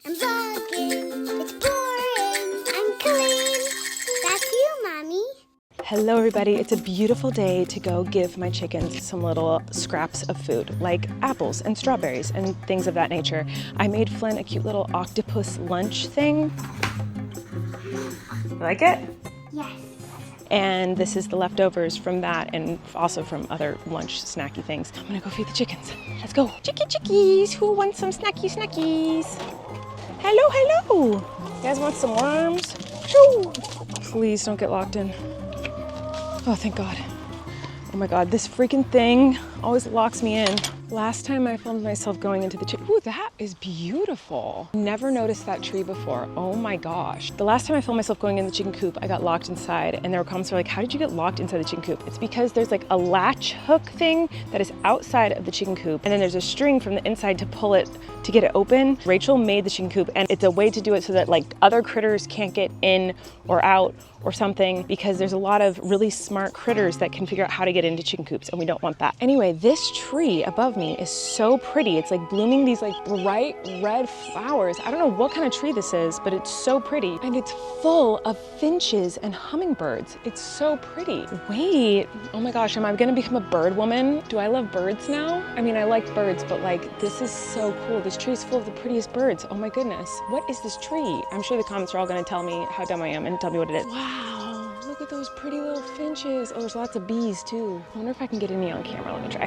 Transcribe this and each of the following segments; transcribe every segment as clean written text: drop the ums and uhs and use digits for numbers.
I'm vlogging. It's boring. I'm Colleen. That's you, Mommy. Hello everybody, it's a beautiful day to go give my chickens some little scraps of food, like apples and strawberries and things of that nature. I made Flynn a cute little octopus lunch thing. You like it? Yes. And this is the leftovers from that and also from other lunch snacky things. I'm gonna go feed the chickens. Let's go. Chickies, who wants some snackies? Hello, hello. You guys want some worms? Shoo. Please don't get locked in. Oh, thank God. Oh my God, this freaking thing always locks me in. Last time I filmed myself going into the chicken. Ooh, that is beautiful. Never noticed that tree before. Oh my gosh. The last time I filmed myself going in the chicken coop, I got locked inside and there were comments were like, how did you get locked inside the chicken coop? It's because there's like a latch hook thing that is outside of the chicken coop and then there's a string from the inside to pull it, to get it open. Rachel made the chicken coop and it's a way to do it so that like other critters can't get in or out or something, because there's a lot of really smart critters that can figure out how to get into chicken coops and we don't want that. Anyway, this tree above me is so pretty. It's like blooming these like bright red flowers. I don't know what kind of tree this is, but it's so pretty. And it's full of finches and hummingbirds. It's so pretty. Wait, oh my gosh, am I gonna become a bird woman? Do I love birds now? I mean, I like birds, but like, this is so cool. This tree is full of the prettiest birds. Oh my goodness. What is this tree? I'm sure the comments are all gonna tell me how dumb I am and tell me what it is. Wow, look at those pretty little finches. Oh, there's lots of bees too. I wonder if I can get any on camera. Let me try.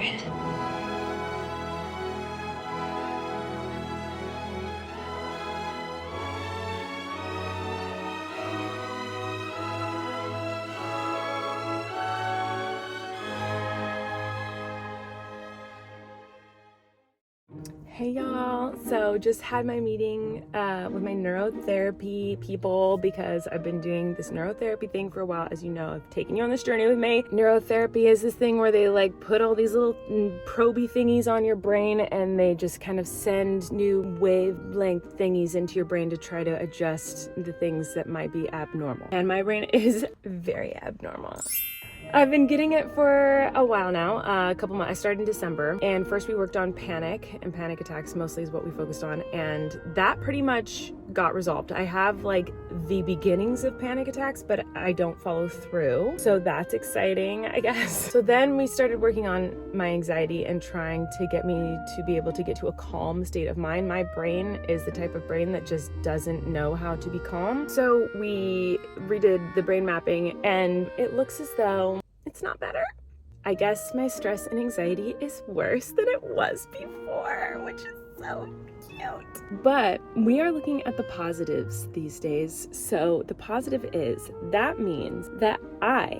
Hey y'all, so just had my meeting with my neurotherapy people because I've been doing this neurotherapy thing for a while. As you know, I've taken you on this journey with me. Neurotherapy is this thing where they like put all these little proby thingies on your brain and they just kind of send new wavelength thingies into your brain to try to adjust the things that might be abnormal. And my brain is very abnormal. I've been getting it for a while now, a couple months. I started in December, and first we worked on panic, and panic attacks mostly is what we focused on, and that pretty much got resolved. I have like the beginnings of panic attacks, but I don't follow through, so that's exciting, I guess. So then we started working on my anxiety and trying to get me to be able to get to a calm state of mind. My brain is the type of brain that just doesn't know how to be calm. So we redid the brain mapping, and it looks as though it's not better. I guess my stress and anxiety is worse than it was before, which is so cute. But we are looking at the positives these days. So the positive is, that means that I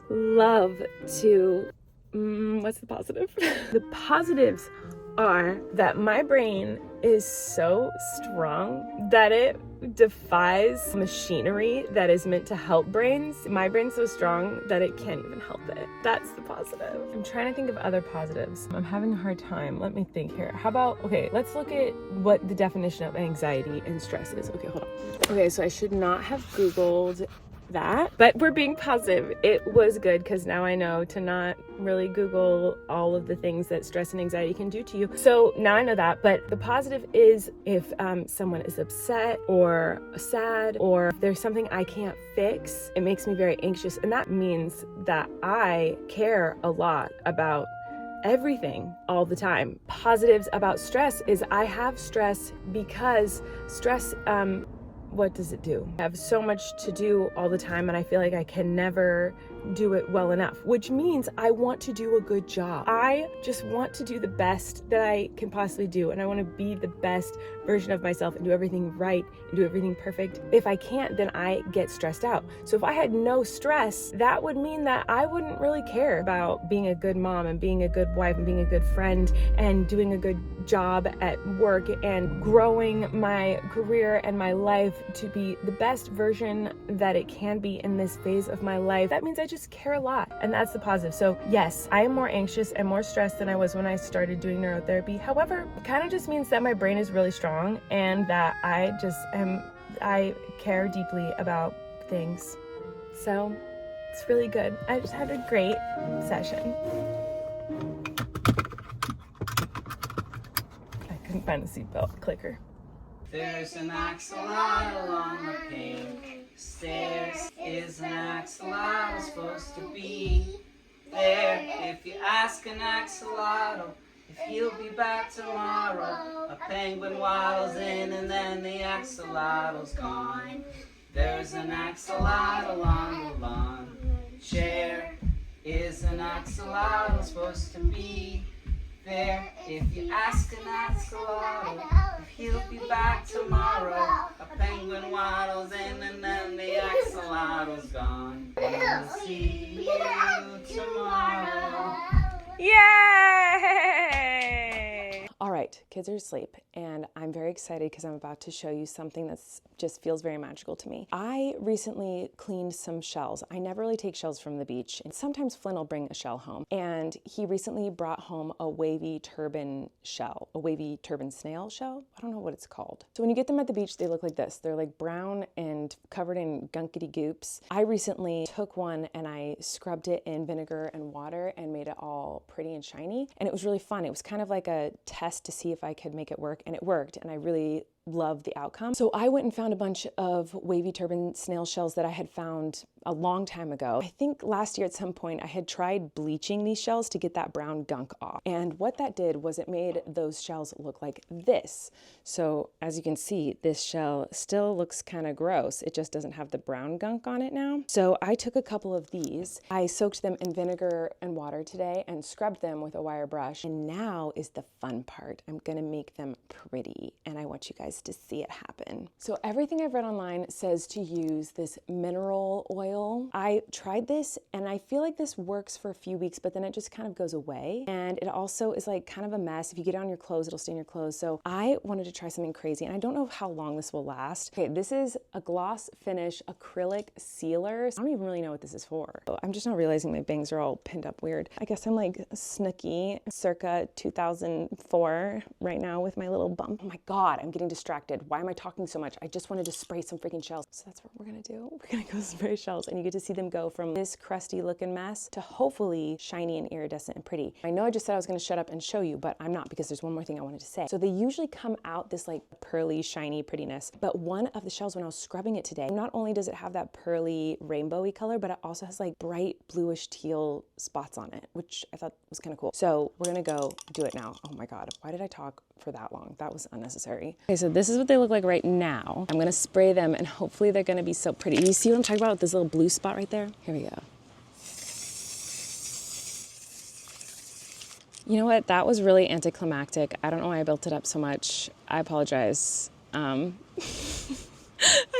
love to, what's the positive? The positives are that my brain is so strong that it defies machinery that is meant to help brains. My brain's so strong that it can't even help it. That's the positive. I'm trying to think of other positives. I'm having a hard time. Let me think here. How about, okay, let's look at what the definition of anxiety and stress is. Okay, hold on. Okay, so I should not have Googled that, but we're being positive. It was good because now I know to not really Google all of the things that stress and anxiety can do to you. So now I know that, but the positive is if someone is upset or sad or if there's something I can't fix, it makes me very anxious, and that means that I care a lot about everything all the time. Positives about stress is I have stress because stress, what does it do? I have so much to do all the time and I feel like I can never do it well enough, which means I want to do a good job. I just want to do the best that I can possibly do, and I want to be the best version of myself and do everything right and do everything perfect. If I can't, then I get stressed out. So if I had no stress, that would mean that I wouldn't really care about being a good mom and being a good wife and being a good friend and doing a good job at work and growing my career and my life to be the best version that it can be in this phase of my life. That means I just care a lot, and that's the positive. So yes, I am more anxious and more stressed than I was when I started doing neurotherapy. However, it kind of just means that my brain is really strong and that I care deeply about things. So it's really good. I just had a great session. I couldn't find the seatbelt clicker. There's an axolotl on the pink stairs. Is an axolotl supposed to be there? If you ask an axolotl if he'll be back tomorrow, a penguin waddles in and then the axolotl's gone. There's an axolotl on the lawn chair. Is an axolotl supposed to be there? If you ask an axolotl if he'll be back tomorrow, a penguin waddles in and then the axolotl's gone. We'll see you tomorrow. Yay! All right, kids are asleep, and I'm very excited because I'm about to show you something that's just feels very magical to me. I recently cleaned some shells. I never really take shells from the beach, and sometimes Flynn will bring a shell home. And he recently brought home a wavy turban shell, a wavy turban snail shell. I don't know what it's called. So when you get them at the beach, they look like this. They're like brown and covered in gunkety goops. I recently took one and I scrubbed it in vinegar and water and made it all pretty and shiny. And it was really fun. It was kind of like a test to see if I could make it work, and it worked. And I really loved the outcome. So I went and found a bunch of wavy turban snail shells that I had found a long time ago. I think last year at some point I had tried bleaching these shells to get that brown gunk off. And what that did was it made those shells look like this. So as you can see, this shell still looks kind of gross. It just doesn't have the brown gunk on it now. So I took a couple of these. I soaked them in vinegar and water today and scrubbed them with a wire brush. And now is the fun part. I'm gonna make them pretty, and I want you guys to see it happen. So everything I've read online says to use this mineral oil. I tried this and I feel like this works for a few weeks, but then it just kind of goes away. And it also is like kind of a mess. If you get it on your clothes, it'll stain your clothes. So I wanted to try something crazy, and I don't know how long this will last. Okay, this is a gloss finish acrylic sealer. I don't even really know what this is for. I'm just not realizing my bangs are all pinned up weird. I guess I'm like Snooki circa 2004 right now with my little bump. Oh my God, I'm getting distracted. Why am I talking so much? I just wanted to spray some freaking shells. So that's what we're gonna do. We're gonna go spray shells, and you get to see them go from this crusty looking mess to hopefully shiny and iridescent and pretty. I know I just said I was gonna shut up and show you, but I'm not, because there's one more thing I wanted to say. So they usually come out this like pearly, shiny prettiness, but one of the shells, when I was scrubbing it today, not only does it have that pearly rainbowy color, but it also has like bright bluish teal spots on it, which I thought was kind of cool. So we're gonna go do it now. Oh my God, why did I talk for that long? That was unnecessary. Okay, so this is what they look like right now. I'm gonna spray them and hopefully they're gonna be so pretty. You see what I'm talking about with this little blue spot right there? Here we go. You know what? That was really anticlimactic. I don't know why I built it up so much. I apologize. I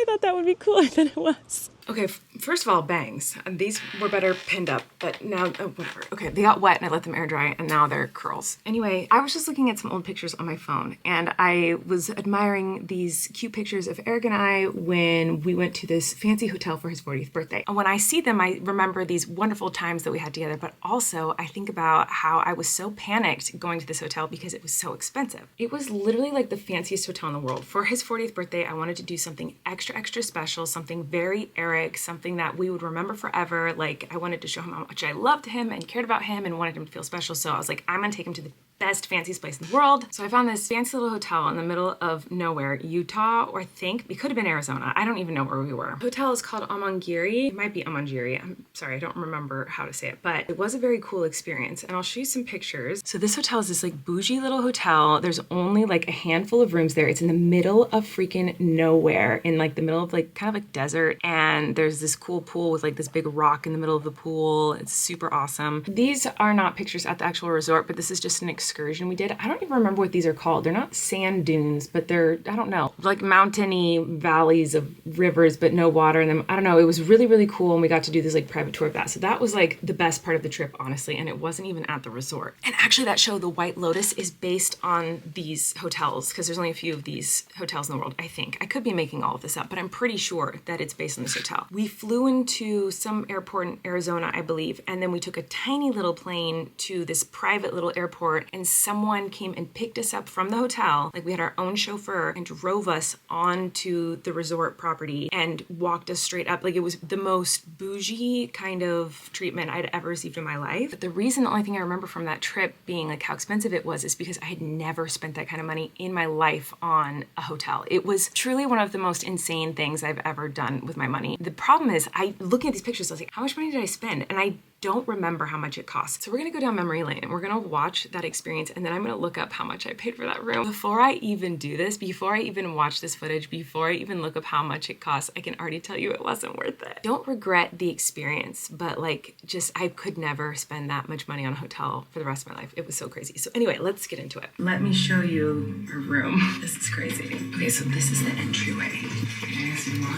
thought that would be cooler than it was. Okay, first of all, bangs. These were better pinned up, but now, whatever. Okay, they got wet and I let them air dry, and now they're curls. Anyway, I was just looking at some old pictures on my phone, and I was admiring these cute pictures of Eric and I when we went to this fancy hotel for his 40th birthday. And when I see them, I remember these wonderful times that we had together, but also I think about how I was so panicked going to this hotel because it was so expensive. It was literally like the fanciest hotel in the world. For his 40th birthday, I wanted to do something extra, extra special, something very Eric, something that we would remember forever. Like, I wanted to show him how much I loved him and cared about him and wanted him to feel special. So I was like, I'm gonna take him to the best, fanciest place in the world. So I found this fancy little hotel in the middle of nowhere, Utah, or I think it could have been Arizona. I don't even know where we were. The hotel is called Amangiri. It might be Amangiri. I'm sorry, I don't remember how to say it, but it was a very cool experience. And I'll show you some pictures. So this hotel is this like bougie little hotel. There's only like a handful of rooms there. It's in the middle of freaking nowhere, in like the middle of like kind of like desert. And there's this cool pool with like this big rock in the middle of the pool. It's super awesome. These are not pictures at the actual resort, but this is just an excursion we did. I don't even remember what these are called. They're not sand dunes, but they're, I don't know, like mountainy valleys of rivers, but no water in them. I don't know. It was really, really cool. And we got to do this like private tour of that. So that was like the best part of the trip, honestly. And it wasn't even at the resort. And actually that show, The White Lotus, is based on these hotels, because there's only a few of these hotels in the world, I think. I could be making all of this up, but I'm pretty sure that it's based on this hotel. We flew into some airport in Arizona, I believe, and then we took a tiny little plane to this private little airport in and someone came and picked us up from the hotel. Like we had our own chauffeur and drove us onto the resort property and walked us straight up. Like it was the most bougie kind of treatment I'd ever received in my life. But the only thing I remember from that trip being like how expensive it was is because I had never spent that kind of money in my life on a hotel. It was truly one of the most insane things I've ever done with my money. The problem is looking at these pictures, I was like, how much money did I spend? And I don't remember how much it cost. So we're gonna go down memory lane and we're gonna watch that experience, and then I'm gonna look up how much I paid for that room. Before I even do this, before I even watch this footage, before I even look up how much it costs, I can already tell you it wasn't worth it. Don't regret the experience, but like I could never spend that much money on a hotel for the rest of my life. It was so crazy. So anyway, let's get into it. Let me show you our room. This is crazy. Okay, so this is the entryway.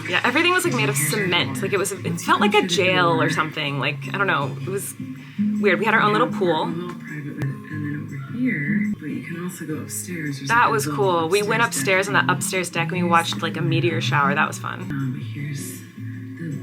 Yeah, everything was like made of cement. Like it felt like a jail or something. Like, I don't know. It was weird. We had our own little pool. And then over here, but you can also go upstairs. That was cool. We went upstairs on the upstairs deck and we watched like a meteor shower. That was fun. Here's the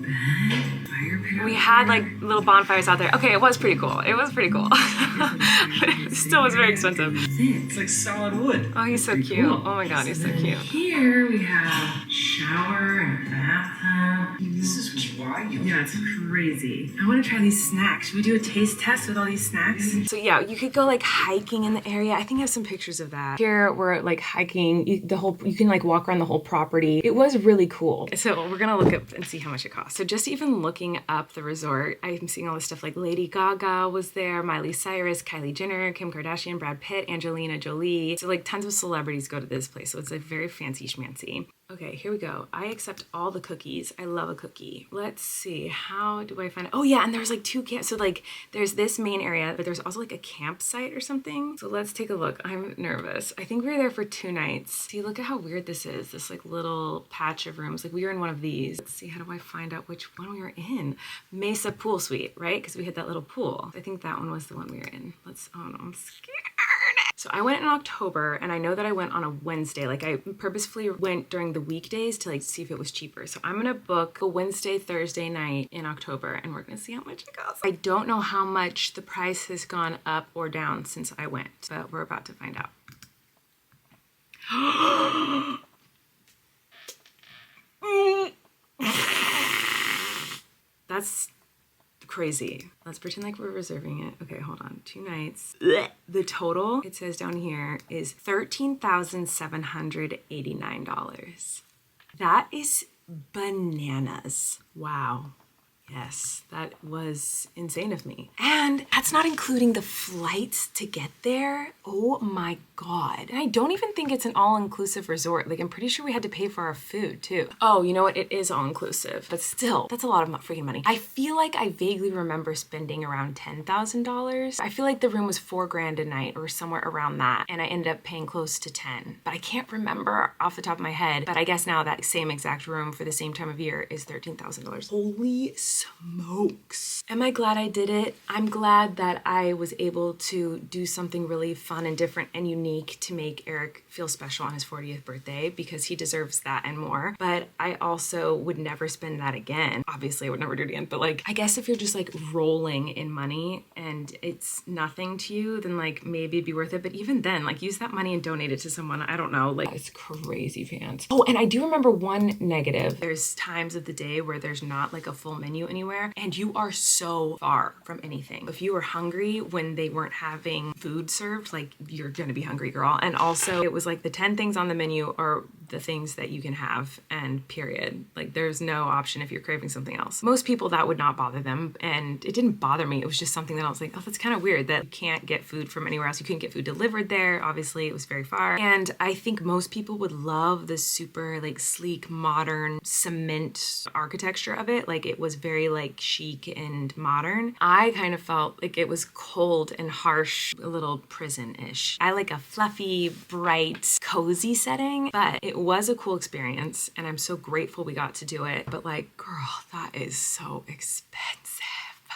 bed, fire pit. We had like little bonfires out there. Okay, it was pretty cool. It was pretty cool. But it still was very expensive. It's like solid wood. Oh, he's so cute. Oh my God, he's so cute. Here we have shower and bathtub. This is wild. Yeah, it's crazy. I want to try these snacks. Should we do a taste test with all these snacks? So yeah, you could go like hiking in the area. I think I have some pictures of that. Here we're like hiking. You can like walk around the whole property. It was really cool. So we're gonna look up and see how much it costs. So just even looking up the resort, I'm seeing all this stuff like Lady Gaga was there, Miley Cyrus, Kylie Jenner, Kim Kardashian, Brad Pitt, Angelina Jolie. So like tons of celebrities go to this place. So it's like very fancy schmancy. Okay, here we go. I accept all the cookies. I love a cookie. Let's see, how do I find it? Oh yeah, and there's like two camps. So like there's this main area, but there's also like a campsite or something. So let's take a look. I'm nervous. I think we were there for 2 nights. See, look at how weird this is. This like little patch of rooms. Like we were in one of these. Let's see, how do I find out which one we were in? Mesa Pool Suite, right? Because we had that little pool. I think that one was the one we were in. Oh no, I'm scared. So I went in October, and I know that I went on a Wednesday. Like I purposefully went during the weekdays to like see if it was cheaper. So I'm gonna book a Wednesday, Thursday night in October, and we're gonna see how much it costs. I don't know how much the price has gone up or down since I went, but we're about to find out. That's crazy. Let's pretend like we're reserving it. Okay, hold on. 2 nights. The total, it says down here, is $13,789. That is bananas. Wow. Yes, that was insane of me. And that's not including the flights to get there. Oh my God. And I don't even think it's an all-inclusive resort. Like I'm pretty sure we had to pay for our food too. Oh, you know what? It is all-inclusive, but still, that's a lot of freaking money. I feel like I vaguely remember spending around $10,000. I feel like the room was $4,000 a night or somewhere around that. And I ended up paying close to 10, but I can't remember off the top of my head. But I guess now that same exact room for the same time of year is $13,000. Holy smokes. Am I glad I did it? I'm glad that I was able to do something really fun and different and unique to make Eric feel special on his 40th birthday, because he deserves that and more. But I also would never spend that again. Obviously, I would never do it again. But like, I guess if you're just like rolling in money and it's nothing to you, then like maybe it'd be worth it. But even then, like use that money and donate it to someone. I don't know. Like it's crazy pants. Oh, and I do remember one negative. There's times of the day where there's not like a full menu anywhere, and you are so far from anything. If you were hungry when they weren't having food served, like you're gonna be hungry, girl. And also it was like the 10 things on the menu are the things that you can have, and period. Like there's no option if you're craving something else. Most people that would not bother them, and it didn't bother me. It was just something that I was like, oh, that's kind of weird that you can't get food from anywhere else. You couldn't get food delivered there. Obviously it was very far. And I think most people would love the super like sleek, modern cement architecture of it. Like it was very like chic and modern. I kind of felt like it was cold and harsh, a little prison-ish. I like a fluffy, bright, cozy setting, but it was a cool experience, and I'm so grateful we got to do it. But like, girl, that is so expensive.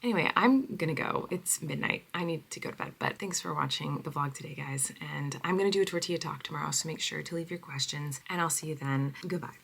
Anyway, I'm gonna go. It's midnight. I need to go to bed, but thanks for watching the vlog today, guys. And I'm gonna do a tortilla talk tomorrow, so make sure to leave your questions, and I'll see you then. Goodbye.